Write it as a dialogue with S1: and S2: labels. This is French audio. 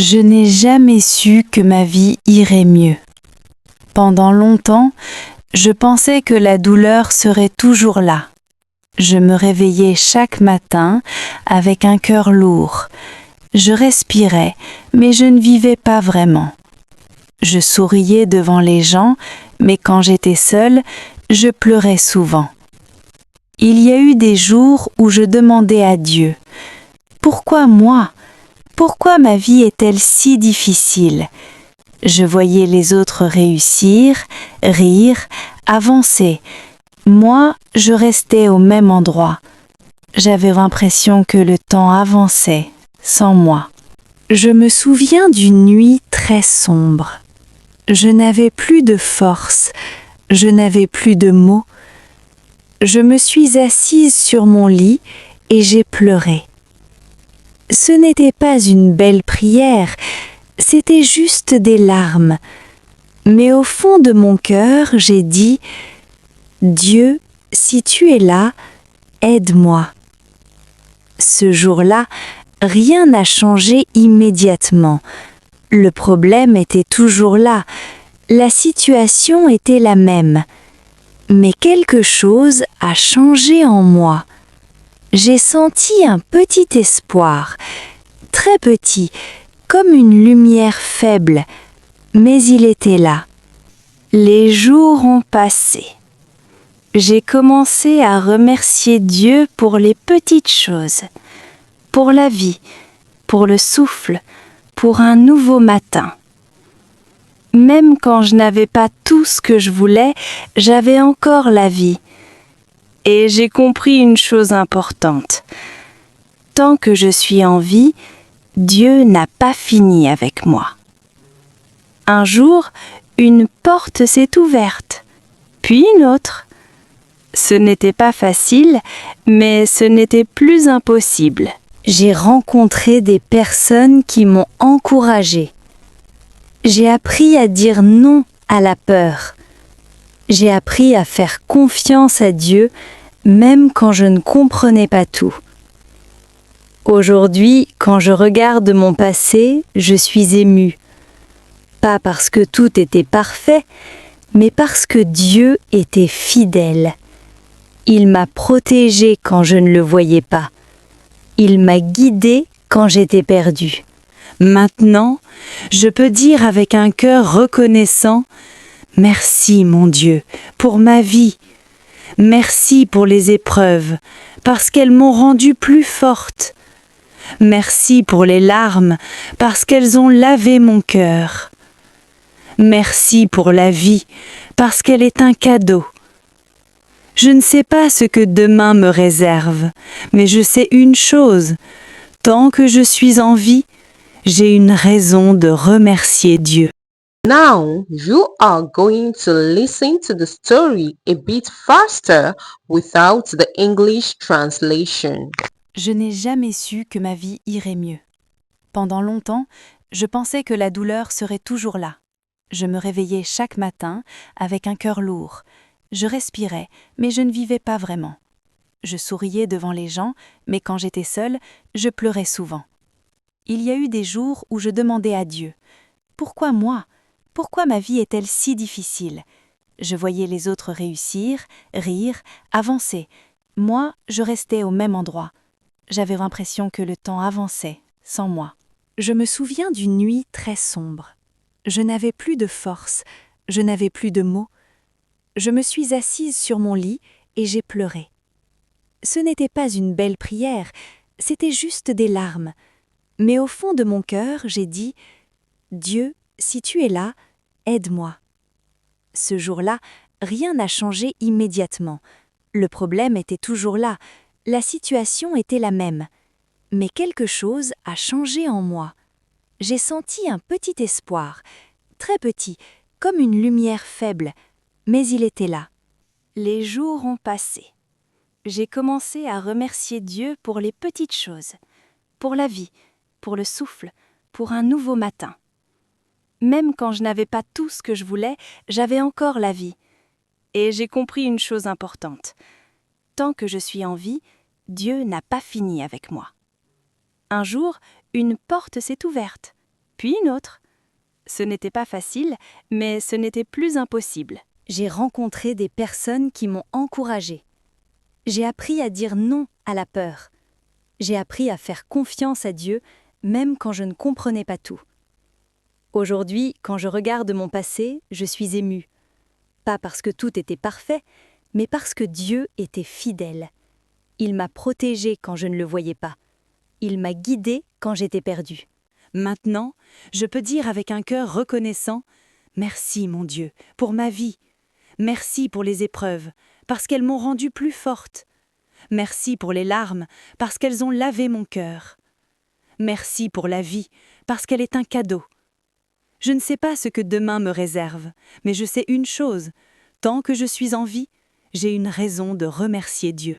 S1: Je n'ai jamais su que ma vie irait mieux. Pendant longtemps, je pensais que la douleur serait toujours là. Je me réveillais chaque matin avec un cœur lourd. Je respirais, mais je ne vivais pas vraiment. Je souriais devant les gens, mais quand j'étais seule, je pleurais souvent. Il y a eu des jours où je demandais à Dieu, « Pourquoi moi ? Pourquoi ma vie est-elle si difficile ?» Je voyais les autres réussir, rire, avancer. Moi, je restais au même endroit. J'avais l'impression que le temps avançait, sans moi. Je me souviens d'une nuit très sombre. Je n'avais plus de force, je n'avais plus de mots. Je me suis assise sur mon lit et j'ai pleuré. Ce n'était pas une belle prière, c'était juste des larmes. Mais au fond de mon cœur, j'ai dit « Dieu, si tu es là, aide-moi ». Ce jour-là, rien n'a changé immédiatement. Le problème était toujours là, la situation était la même. Mais quelque chose a changé en moi. J'ai senti un petit espoir, très petit, comme une lumière faible, mais il était là. Les jours ont passé. J'ai commencé à remercier Dieu pour les petites choses, pour la vie, pour le souffle, pour un nouveau matin. Même quand je n'avais pas tout ce que je voulais, j'avais encore la vie. Et j'ai compris une chose importante. Tant que je suis en vie, Dieu n'a pas fini avec moi. Un jour, une porte s'est ouverte, puis une autre. Ce n'était pas facile, mais ce n'était plus impossible. J'ai rencontré des personnes qui m'ont encouragée. J'ai appris à dire non à la peur. J'ai appris à faire confiance à Dieu, même quand je ne comprenais pas tout. Aujourd'hui, quand je regarde mon passé, je suis émue. Pas parce que tout était parfait, mais parce que Dieu était fidèle. Il m'a protégée quand je ne le voyais pas. Il m'a guidée quand j'étais perdue. Maintenant, je peux dire avec un cœur reconnaissant « Merci, mon Dieu, pour ma vie. Merci pour les épreuves, parce qu'elles m'ont rendue plus forte. Merci pour les larmes, parce qu'elles ont lavé mon cœur. Merci pour la vie, parce qu'elle est un cadeau. Je ne sais pas ce que demain me réserve, mais je sais une chose, tant que je suis en vie, j'ai une raison de remercier Dieu.
S2: Now you are going to listen to the story a bit faster without the English translation.
S1: Je n'ai jamais su que ma vie irait mieux. Pendant longtemps, je pensais que la douleur serait toujours là. Je me réveillais chaque matin avec un cœur lourd. Je respirais, mais je ne vivais pas vraiment. Je souriais devant les gens, mais quand j'étais seule, je pleurais souvent. Il y a eu des jours où je demandais à Dieu, « Pourquoi moi ? Pourquoi ma vie est-elle si difficile ?» Je voyais les autres réussir, rire, avancer. Moi, je restais au même endroit. J'avais l'impression que le temps avançait, sans moi. Je me souviens d'une nuit très sombre. Je n'avais plus de force, je n'avais plus de mots. Je me suis assise sur mon lit et j'ai pleuré. Ce n'était pas une belle prière, c'était juste des larmes. Mais au fond de mon cœur, j'ai dit « Dieu, si tu es là, aide-moi ». Ce jour-là, rien n'a changé immédiatement. Le problème était toujours là, la situation était la même. Mais quelque chose a changé en moi. J'ai senti un petit espoir, très petit, comme une lumière faible, mais il était là. Les jours ont passé. J'ai commencé à remercier Dieu pour les petites choses, pour la vie, pour le souffle, pour un nouveau matin. Même quand je n'avais pas tout ce que je voulais, j'avais encore la vie. Et j'ai compris une chose importante. Tant que je suis en vie, Dieu n'a pas fini avec moi. Un jour, une porte s'est ouverte, puis une autre. Ce n'était pas facile, mais ce n'était plus impossible.
S3: J'ai rencontré des personnes qui m'ont encouragée. J'ai appris à dire non à la peur. J'ai appris à faire confiance à Dieu, même quand je ne comprenais pas tout. Aujourd'hui, quand je regarde mon passé, je suis émue. Pas parce que tout était parfait, mais parce que Dieu était fidèle. Il m'a protégée quand je ne le voyais pas. Il m'a guidée quand j'étais perdue.
S1: Maintenant, je peux dire avec un cœur reconnaissant « Merci, mon Dieu, pour ma vie. Merci pour les épreuves, parce qu'elles m'ont rendue plus forte. Merci pour les larmes, parce qu'elles ont lavé mon cœur. Merci pour la vie, parce qu'elle est un cadeau. Je ne sais pas ce que demain me réserve, mais je sais une chose, tant que je suis en vie, j'ai une raison de remercier Dieu. »